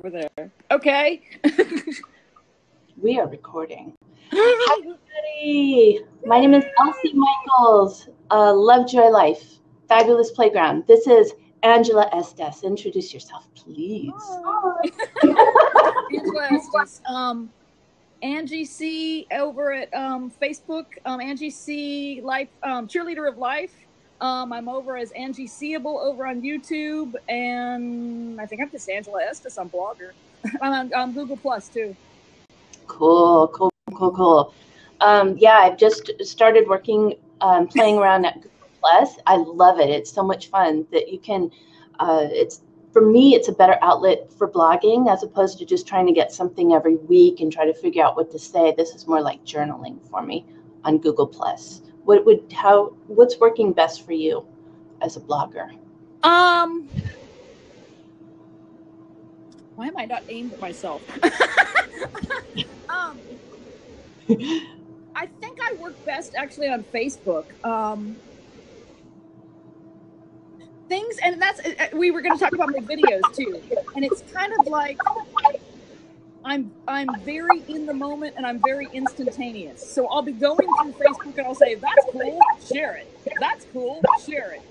over there. Okay. We are recording. Hi, everybody. My name is Elsie Mychols. Love Joy Life. Fabulous Playground. This is Angela Estes. Introduce yourself, please. Angela Estes. Angie C over at Facebook. Angie C Life, Cheerleader of Life. I'm over as Angie Seeable over on YouTube, and I think I'm just Angela Estes on Blogger. I'm on Google Plus too. Cool. Yeah, I've just started working, playing around at Google Plus. I love it. It's so much fun that you can. For me, it's a better outlet for blogging as opposed to just trying to get something every week and try to figure out what to say. This is more like journaling for me on Google Plus. What's working best for you as a blogger? Why am I not aimed at myself? I think I work best actually on Facebook. Things, and that's, we were going to talk about my videos too, and it's kind of like I'm very in the moment and I'm very instantaneous. So I'll be going through Facebook and I'll say, that's cool, share it. That's cool, share it.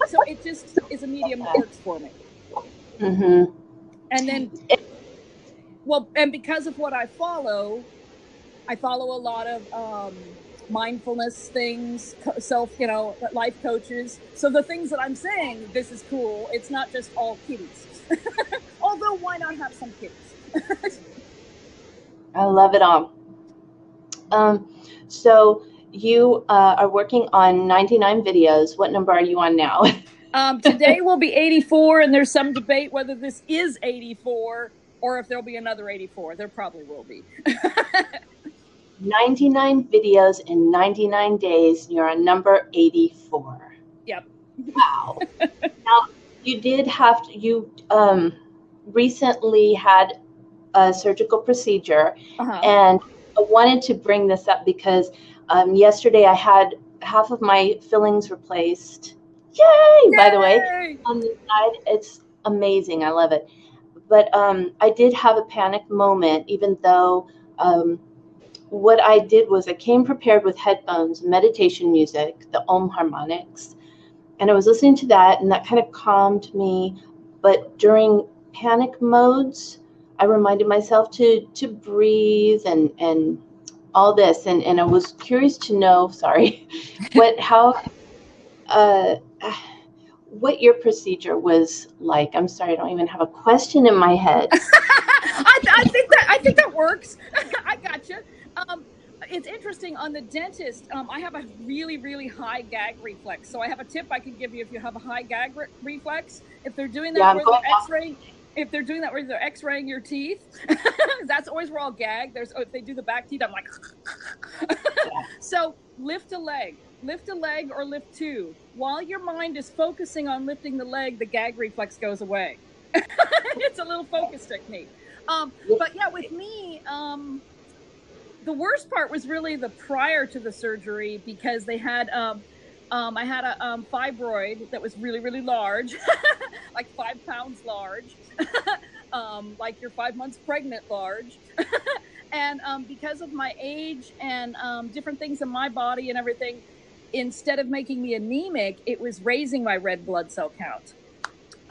So it just is a medium that works for me. Mm-hmm. And then, well, and because of what I follow a lot of mindfulness things, life coaches. So the things that I'm saying, this is cool. It's not just all kitties. Although, why not have some kitties? I love it all. So you are working on 99 videos. What number are you on now? Today will be 84, and there's some debate whether this is 84 or if there'll be another 84. There probably will be. 99 videos in 99 days. You're on number 84. Yep. Wow. Now, you recently had a surgical procedure, and I wanted to bring this up because yesterday I had half of my fillings replaced. Yay! By the way, on the side, it's amazing. I love it. But I did have a panic moment, even though what I did was I came prepared with headphones, meditation music, the Om harmonics, and I was listening to that, and that kind of calmed me. But during panic modes, I reminded myself to breathe and all this, and I was curious to know, what your procedure was like. I'm sorry, I don't even have a question in my head. I think that works. I gotcha. It's interesting on the dentist. I have a really, really high gag reflex. So I have a tip I can give you if you have a high gag reflex. If they're doing that where they're X-raying, X-raying your teeth, that's always where I'll gag. If they do the back teeth, I'm like. So lift a leg or lift two. While your mind is focusing on lifting the leg, the gag reflex goes away. It's a little focus technique. But yeah, with me, the worst part was really the prior to the surgery, because they had, I had a fibroid that was really, really large, like 5 pounds large, like you're 5 months pregnant large. And because of my age and different things in my body and everything, instead of making me anemic, it was raising my red blood cell count.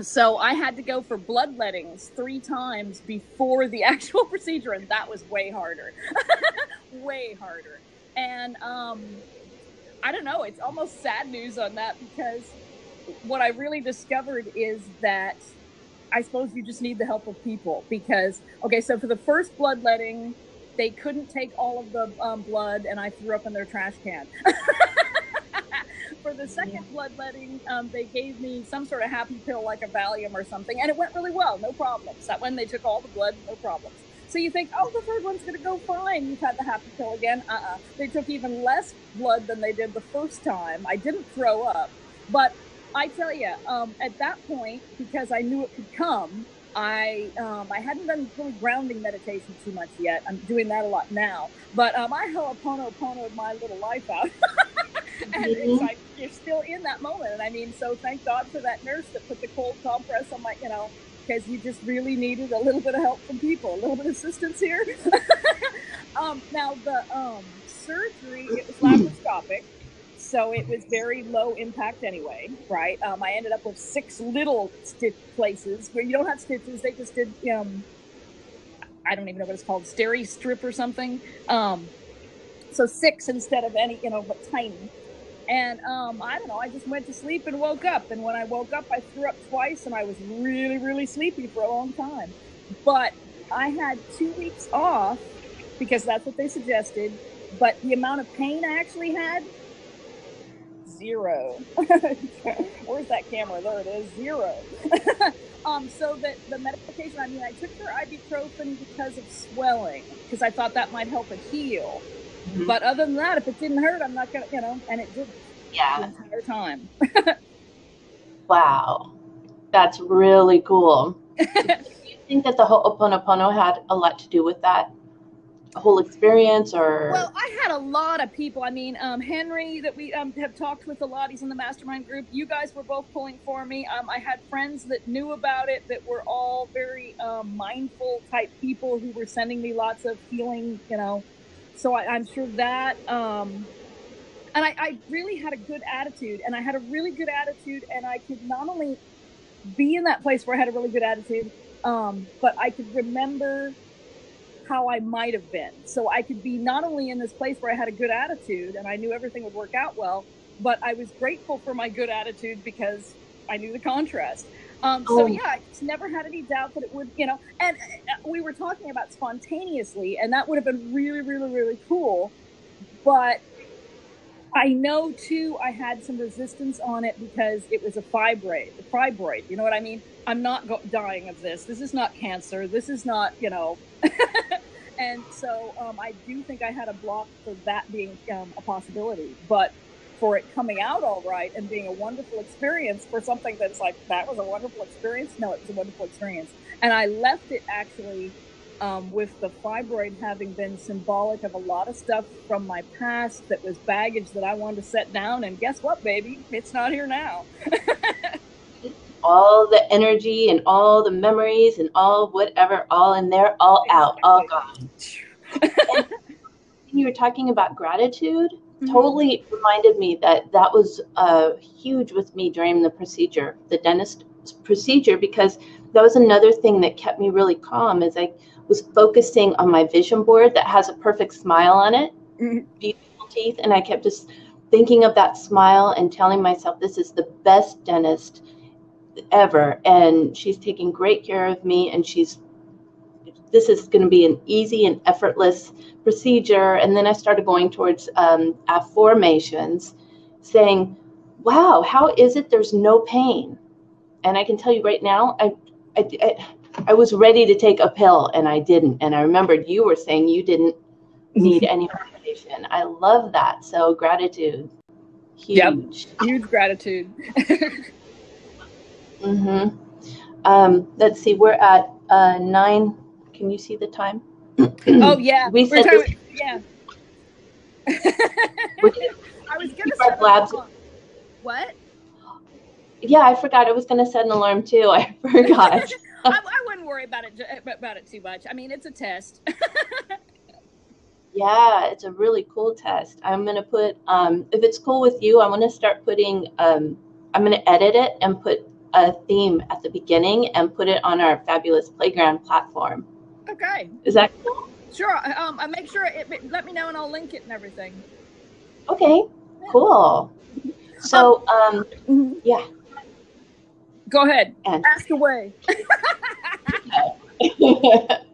So I had to go for bloodlettings 3 times before the actual procedure, and that was way harder. Way harder. And I don't know, it's almost sad news on that, because what I really discovered is that I suppose you just need the help of people. Because, so for the first bloodletting, they couldn't take all of the blood, and I threw up in their trash can. For the second bloodletting, they gave me some sort of happy pill like a Valium or something, and it went really well, no problems. That when they took all the blood, no problems. So you think, the third one's going to go fine. You've had the happy pill again. They took even less blood than they did the first time. I didn't throw up. But I tell you, at that point, because I knew it could come, I hadn't done really grounding meditation too much yet. I'm doing that a lot now. But I ho'oponopono'd my little life out. And it's like, you're still in that moment. And I mean, so thank God for that nurse that put the cold compress on my, because you just really needed a little bit of help from people, a little bit of assistance here. Now the surgery, it was laparoscopic, so it was very low impact anyway, right? I ended up with 6 little stitch places where you don't have stitches. They just did, I don't even know what it's called, steri strip or something. So 6 instead of any, but tiny. And I don't know, I just went to sleep and woke up. And when I woke up, I threw up twice, and I was really, really sleepy for a long time. But I had 2 weeks off because that's what they suggested. But the amount of pain I actually had, 0. Where's that camera? There it is, 0. So that the medication, I took for ibuprofen because of swelling, because I thought that might help it heal. Mm-hmm. But other than that, if it didn't hurt, I'm not gonna, and it didn't. Yeah. The entire time. Wow, that's really cool. Do you think that the Ho'oponopono had a lot to do with that whole experience, or? Well, I had a lot of people. Henry, that we have talked with a lot. He's in the mastermind group. You guys were both pulling for me. I had friends that knew about it that were all very mindful type people who were sending me lots of healing, So I'm sure that, and I really had a good attitude, and I had a really good attitude, and I could not only be in that place where I had a really good attitude, but I could remember how I might have been. So I could be not only in this place where I had a good attitude and I knew everything would work out well, but I was grateful for my good attitude because I knew the contrast. So yeah, I just never had any doubt that it would, and we were talking about spontaneously, and that would have been really, really, really cool. But I know too, I had some resistance on it because it was a fibroid, you know what I mean? I'm not dying of this. This is not cancer. This is not, and so I do think I had a block for that being a possibility, but for it coming out all right and being a wonderful experience for something that's like, that was a wonderful experience. No, it was a wonderful experience. And I left it actually with the fibroid having been symbolic of a lot of stuff from my past that was baggage that I wanted to set down. And guess what, baby? It's not here now. All the energy and all the memories and all whatever, all in there, all out, all gone. And you were talking about gratitude. Totally reminded me that was huge with me during the procedure, the dentist procedure, because that was another thing that kept me really calm, is I was focusing on my vision board that has a perfect smile on it, beautiful teeth, and I kept just thinking of that smile and telling myself, this is the best dentist ever, and she's taking great care of me, and this is going to be an easy and effortless procedure. And then I started going towards affirmations, saying, wow, how is it there's no pain? And I can tell you right now, I was ready to take a pill, and I didn't. And I remembered you were saying you didn't need any medication. I love that. So gratitude. Huge. Yep. Huge gratitude. Let's see, we're at 9. Can you see the time? Oh yeah, we said this. Yeah. I was gonna set labs. What? Yeah, I forgot. I was gonna set an alarm too. I forgot. I wouldn't worry about it too much. It's a test. Yeah, it's a really cool test. I'm gonna put, if it's cool with you, I'm gonna start putting. I'm gonna edit it and put a theme at the beginning and put it on our fabulous playground platform. Okay. Is that cool? Sure. I make sure let me know and I'll link it and everything. Okay. Yeah. Cool. So, yeah. Go ahead. And ask away.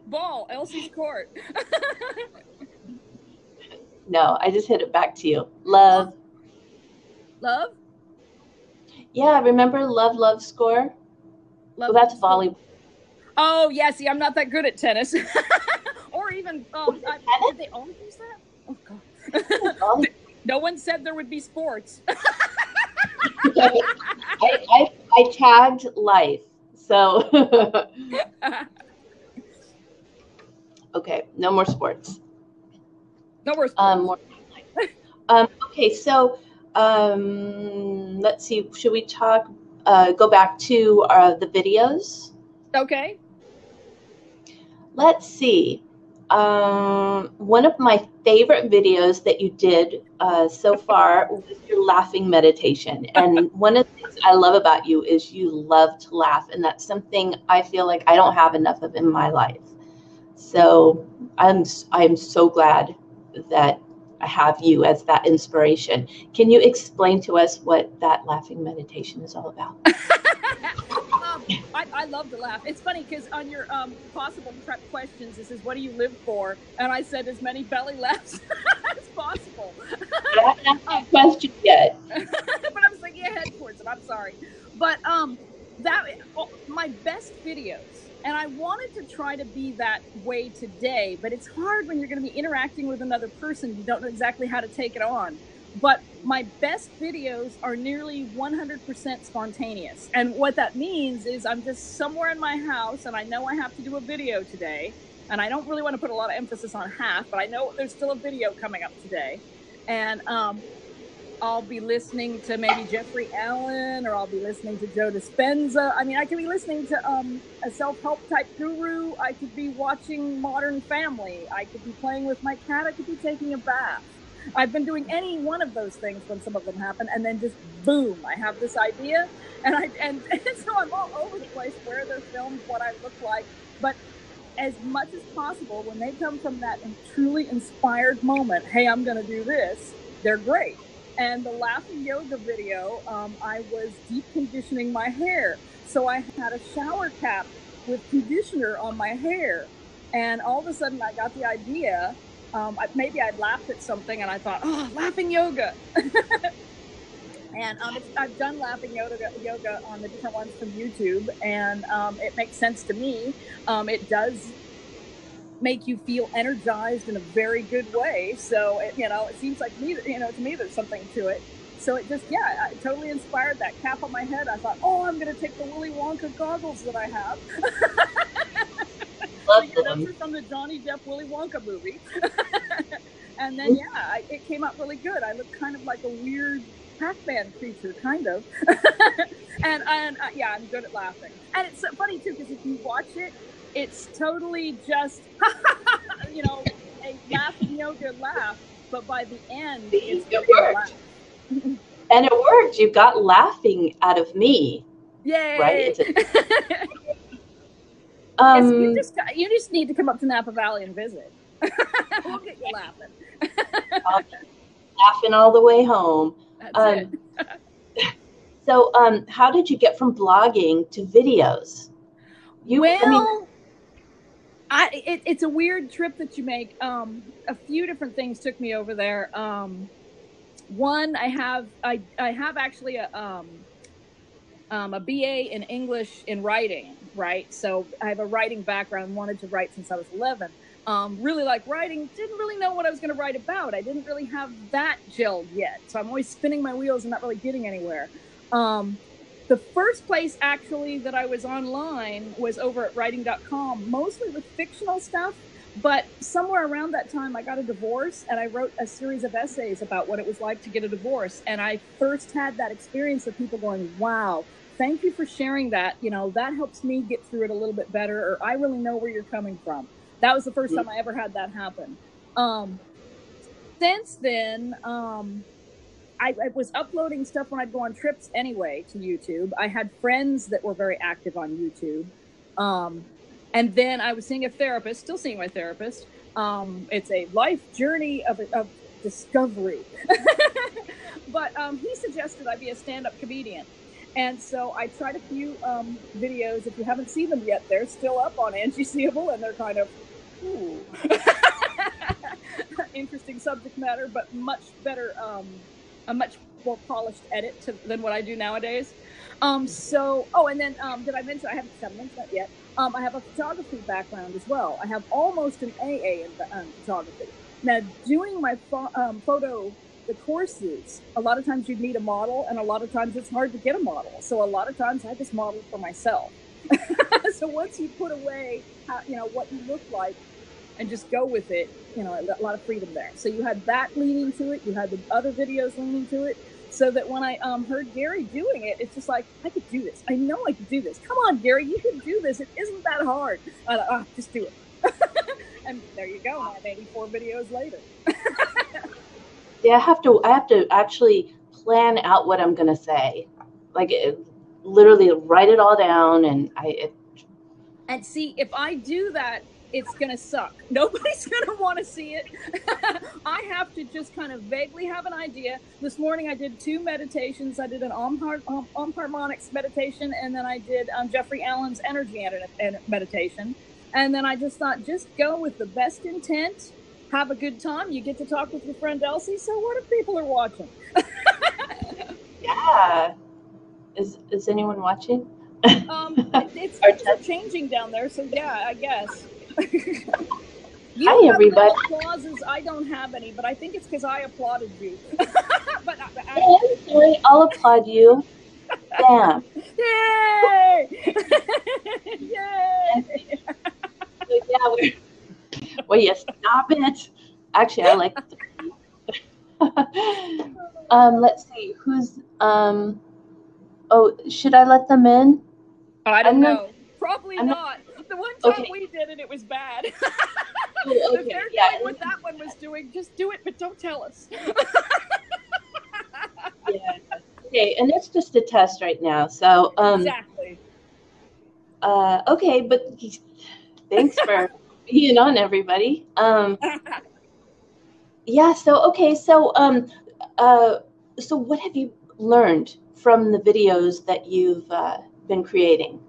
Ball, Elsie's court. No, I just hit it back to you. Love. Love? Yeah, remember love score? Well, that's volleyball. Oh, yeah, see, I'm not that good at tennis. Or even, did they always use that? Oh, God. No one said there would be sports. I tagged life, so. Okay, no more sports. No more sports. More life. Okay, so let's see, should we go back to the videos? Okay. Let's see. One of my favorite videos that you did so far was your laughing meditation. And one of the things I love about you is you love to laugh. And that's something I feel like I don't have enough of in my life. So I'm so glad that I have you as that inspiration. Can you explain to us what that laughing meditation is all about? I love to laugh. It's funny because on your possible prep questions, this is what do you live for? And I said as many belly laughs as possible. I haven't asked that question yet. But I was thinking ahead towards it. I'm sorry. But my best videos, and I wanted to try to be that way today, but it's hard when you're going to be interacting with another person. You don't know exactly how to take it on. But my best videos are nearly 100% spontaneous. And what that means is I'm just somewhere in my house and I know I have to do a video today. And I don't really want to put a lot of emphasis on half, but I know there's still a video coming up today. And I'll be listening to maybe Jeffrey Allen, or I'll be listening to Joe Dispenza. I mean, I could be listening to a self-help type guru. I could be watching Modern Family. I could be playing with my cat. I could be taking a bath. I've been doing any one of those things when some of them happen, and then just boom, I have this idea, and so I'm all over the place where they're filmed, what I look like. But as much as possible, when they come from that truly inspired moment, hey, I'm going to do this, they're great. And the laughing yoga video, I was deep conditioning my hair. So I had a shower cap with conditioner on my hair. And all of a sudden I got the idea, maybe I'd laughed at something and I thought, oh, laughing yoga. And I've done laughing yoga on the different ones from YouTube, and it makes sense to me. It does make you feel energized in a very good way. So, it seems like to me, there's something to it. So it just, I totally inspired that cap on my head. I thought, oh, I'm going to take the Willy Wonka goggles that I have. Those are from the Johnny Depp Willy Wonka movie. And then, it came out really good. I look kind of like a weird Pac-Man creature, kind of. and I'm good at laughing. And it's so funny, too, because if you watch it, it's totally just, a laughing yoga laugh. But by the end, it's it worked. And it worked. You got laughing out of me. Yay! Right? You just need to come up to Napa Valley and visit. We'll get you laughing. Laughing all the way home. That's it. So, how did you get from blogging to videos? It's a weird trip that you make. A few different things took me over there. One, I have actually a BA in English in writing, right? So I have a writing background, wanted to write since I was 11. Really like writing, didn't really know what I was going to write about. I didn't really have that gelled yet. So I'm always spinning my wheels and not really getting anywhere. The first place actually that I was online was over at writing.com, mostly with fictional stuff. But somewhere around that time, I got a divorce, and I wrote a series of essays about what it was like to get a divorce. And I first had that experience of people going, wow, thank you for sharing that. That helps me get through it a little bit better, or I really know where you're coming from. That was the first time I ever had that happen. Since then, I was uploading stuff when I'd go on trips anyway to YouTube. I had friends that were very active on YouTube. And then I was seeing a therapist, still seeing my therapist. It's a life journey of discovery. But he suggested I be a stand-up comedian. And so I tried a few videos. If you haven't seen them yet, they're still up on Angie Seeable, and they're kind of, ooh. Interesting subject matter, but much better, a much more polished edit than what I do nowadays. And then did I mention, I haven't mentioned that yet. I have a photography background as well. I have almost an AA in photography. Now, doing my the courses, a lot of times you'd need a model, and a lot of times it's hard to get a model. So a lot of times I just model for myself. So once you put away what you look like and just go with it, a lot of freedom there. So you had that leaning to it. You had the other videos leaning to it. so that when I heard Gary doing it, it's just like, I could do this. I know I could do this. Come on, Gary, you can do this. It isn't that hard. Just do it. And there you go. Now, 84 videos later. Yeah, I have to actually plan out what I'm going to say. Like, literally write it all down, and And see, if I do that, it's going to suck. Nobody's going to want to see it. I have to just kind of vaguely have an idea. This morning I did 2 meditations. I did an Om harmonics meditation, and then I did Jeffrey Allen's energy meditation. And then I just thought, just go with the best intent. Have a good time. You get to talk with your friend Elsie. So what if people are watching? Yeah. Is anyone watching? It's changing down there, so yeah, I guess. Hi, everybody. Applauses. I don't have any, but I think it's because I applauded you. But sorry, I'll applaud you. Bam. Yay! Yay! So yeah, well, yeah, stop it. Actually, I like the let's see, who's oh, should I let them in? I don't know. Probably not. The one time we did it, it was bad. If they're doing what that one was doing, just do it, but don't tell us. Yeah. Okay, and it's just a test right now. So exactly. Okay, but thanks for being on, everybody. Yeah, so okay, so so what have you learned from the videos that you've been creating?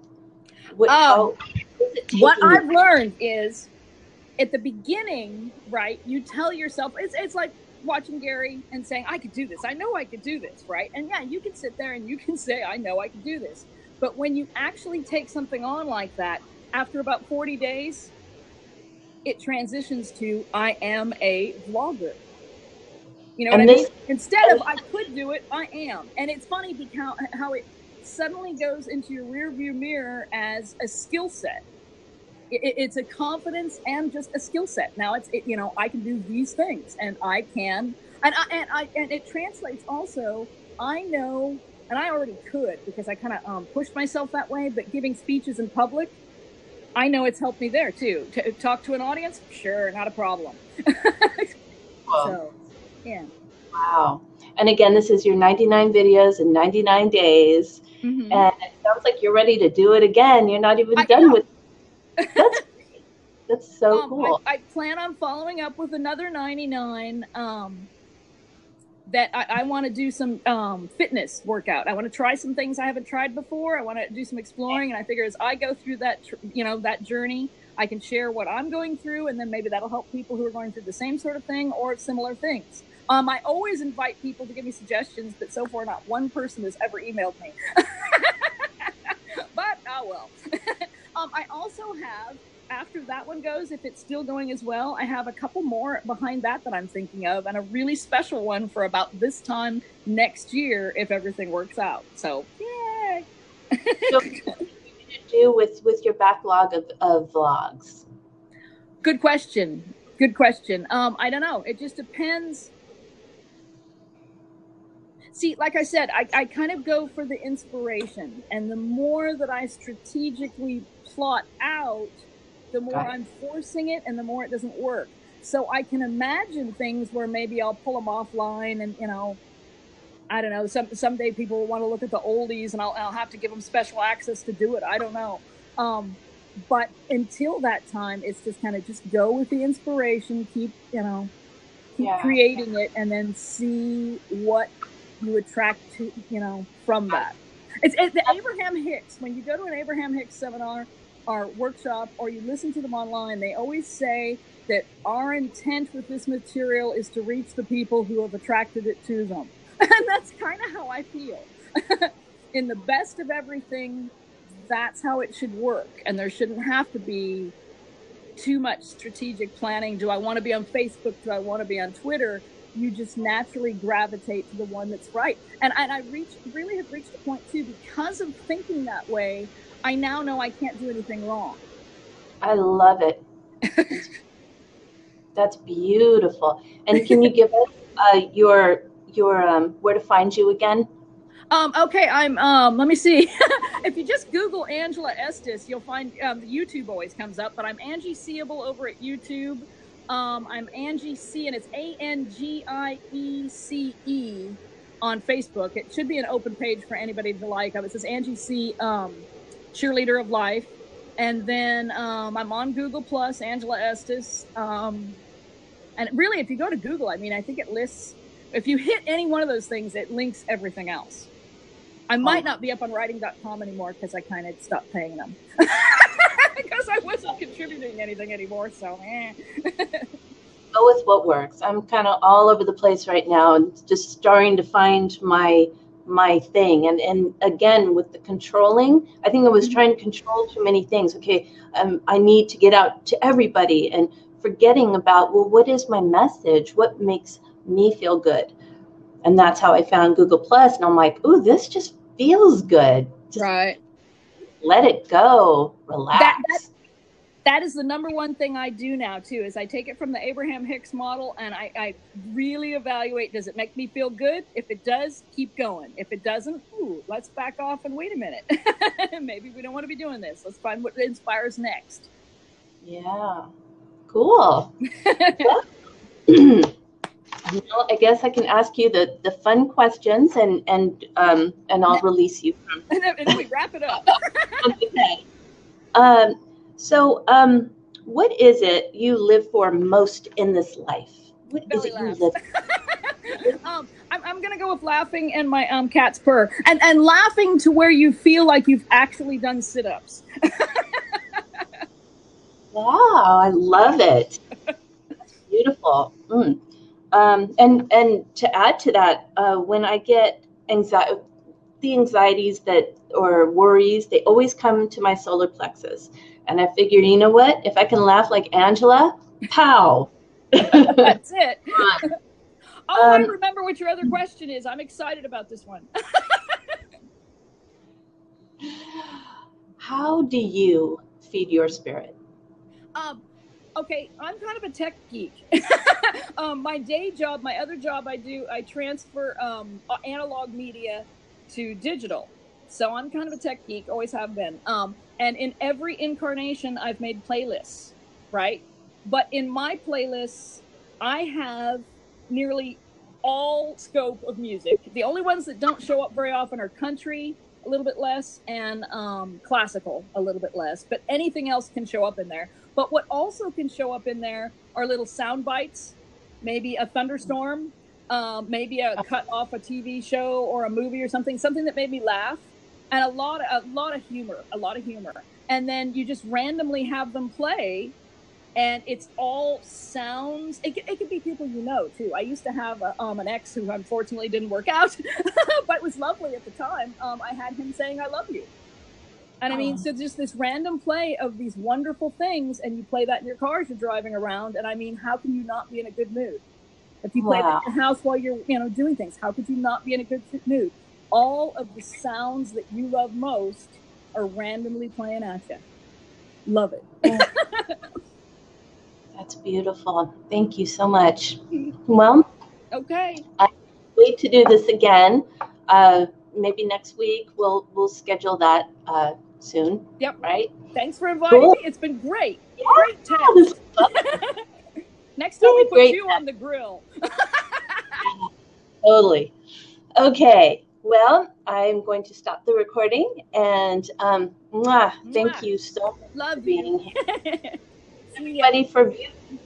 What I've learned is, at the beginning, right, you tell yourself, it's like watching Gary and saying, I could do this. I know I could do this, right? And yeah, you can sit there and you can say, I know I could do this. But when you actually take something on like that, after about 40 days, it transitions to, I am a vlogger. You know what I mean? Instead of I could do it, I am. And it's funny because how it suddenly goes into your rear view mirror as a skill set. It's a confidence and just a skill set. Now you know, I can do these things, and I can, and it translates also. I know, and I already could because I kind of pushed myself that way. But giving speeches in public, I know it's helped me there too. To talk to an audience, sure, not a problem. So, yeah. Wow. And again, this is your 99 videos in 99 days. Mm-hmm. And it sounds like you're ready to do it again. You're not even done with it. That's so cool. I plan on following up with another 99 that I want to do some fitness workout. I want to try some things I haven't tried before. I want to do some exploring. And I figure as I go through that, that journey, I can share what I'm going through, and then maybe that'll help people who are going through the same sort of thing or similar things. I always invite people to give me suggestions, but so far not one person has ever emailed me. But, well. I also have, after that one goes, if it's still going as well, I have a couple more behind that I'm thinking of, and a really special one for about this time next year if everything works out. So, yay! So what are you going to do with your backlog of vlogs? Good question. Good question. I don't know. It just depends. See, like I said, I kind of go for the inspiration, and the more that I strategically plot out, the more I'm forcing it, and the more it doesn't work. So I can imagine things where maybe I'll pull them offline, and I don't know. Someday people will want to look at the oldies, and I'll have to give them special access to do it. I don't know. But until that time, it's just kind of just go with the inspiration, keep creating it, and then see what you attract to, from that. It's the Abraham Hicks. When you go to an Abraham Hicks seminar or workshop, or you listen to them online, they always say that our intent with this material is to reach the people who have attracted it to them. And that's kind of how I feel. In the best of everything, that's how it should work. And there shouldn't have to be too much strategic planning. Do I want to be on Facebook? Do I want to be on Twitter? You just naturally gravitate to the one that's right. And I really have reached a point too, because of thinking that way, I now know I can't do anything wrong. I love it. That's beautiful. And can you give us where to find you again? Okay, I'm let me see. If you just Google Angela Estes, you'll find the YouTube always comes up, but I'm Angie Seeable over at YouTube. I'm Angie C, and it's ANGIECE on Facebook. It should be an open page for anybody to like. It says Angie C, Cheerleader of Life. And then I'm on Google Plus, Angela Estes. And really, if you go to Google, I mean, I think it lists, if you hit any one of those things, it links everything else. I might not be up on writing.com anymore because I kind of stopped paying them. Because I wasn't contributing anything anymore, so Go with what works. I'm kind of all over the place right now and just starting to find my thing. And again, with the controlling, I think I was trying to control too many things. Okay, I need to get out to everybody and forgetting about, well, what is my message? What makes me feel good? And that's how I found Google Plus. And I'm like, ooh, this just feels good. Just right. Let it go. Relax. That is the number one thing I do now, too, is I take it from the Abraham Hicks model and I really evaluate, does it make me feel good? If it does, keep going. If it doesn't, let's back off and wait a minute. Maybe we don't want to be doing this. Let's find what inspires next. Yeah. Cool. Well, I guess I can ask you the fun questions and I'll release you from. And then we wrap it up. So, what is it you live for most in this life? What is it you live for? I'm going to go with laughing and my cat's purr. And laughing to where you feel like you've actually done sit-ups. Wow, I love it. That's beautiful. And to add to that, when I get the anxieties or worries, they always come to my solar plexus. And I figured, you know what? If I can laugh like Angela, pow. That's it. I remember what your other question is. I'm excited about this one. How do you feed your spirit? Okay, I'm kind of a tech geek. My day job, my other job I transfer analog media to digital. So I'm kind of a tech geek, always have been. And in every incarnation, I've made playlists, right? But in my playlists, I have nearly all scope of music. The only ones that don't show up very often are country, a little bit less, and classical, a little bit less. But anything else can show up in there. But what also can show up in there are little sound bites, maybe a thunderstorm, maybe a cut off a TV show or a movie or something that made me laugh, and a lot of humor. And then you just randomly have them play, and it's all sounds. It could be people you know too. I used to have an ex who unfortunately didn't work out, but was lovely at the time. I had him saying "I love you." And I mean, so just this random play of these wonderful things, and you play that in your car as you're driving around. And I mean, how can you not be in a good mood? If you play that in your house while you're, doing things, how could you not be in a good mood? All of the sounds that you love most are randomly playing at you. Love it. That's beautiful. Thank you so much. Well, okay. I wait to do this again. Maybe next week we'll schedule that soon. Yep. Right. Thanks for inviting me. It's been great. Yeah, great test. Next time we put you on the grill. Totally. Okay. Well, I'm going to stop the recording and thank you so much for being here. See Everybody for viewing.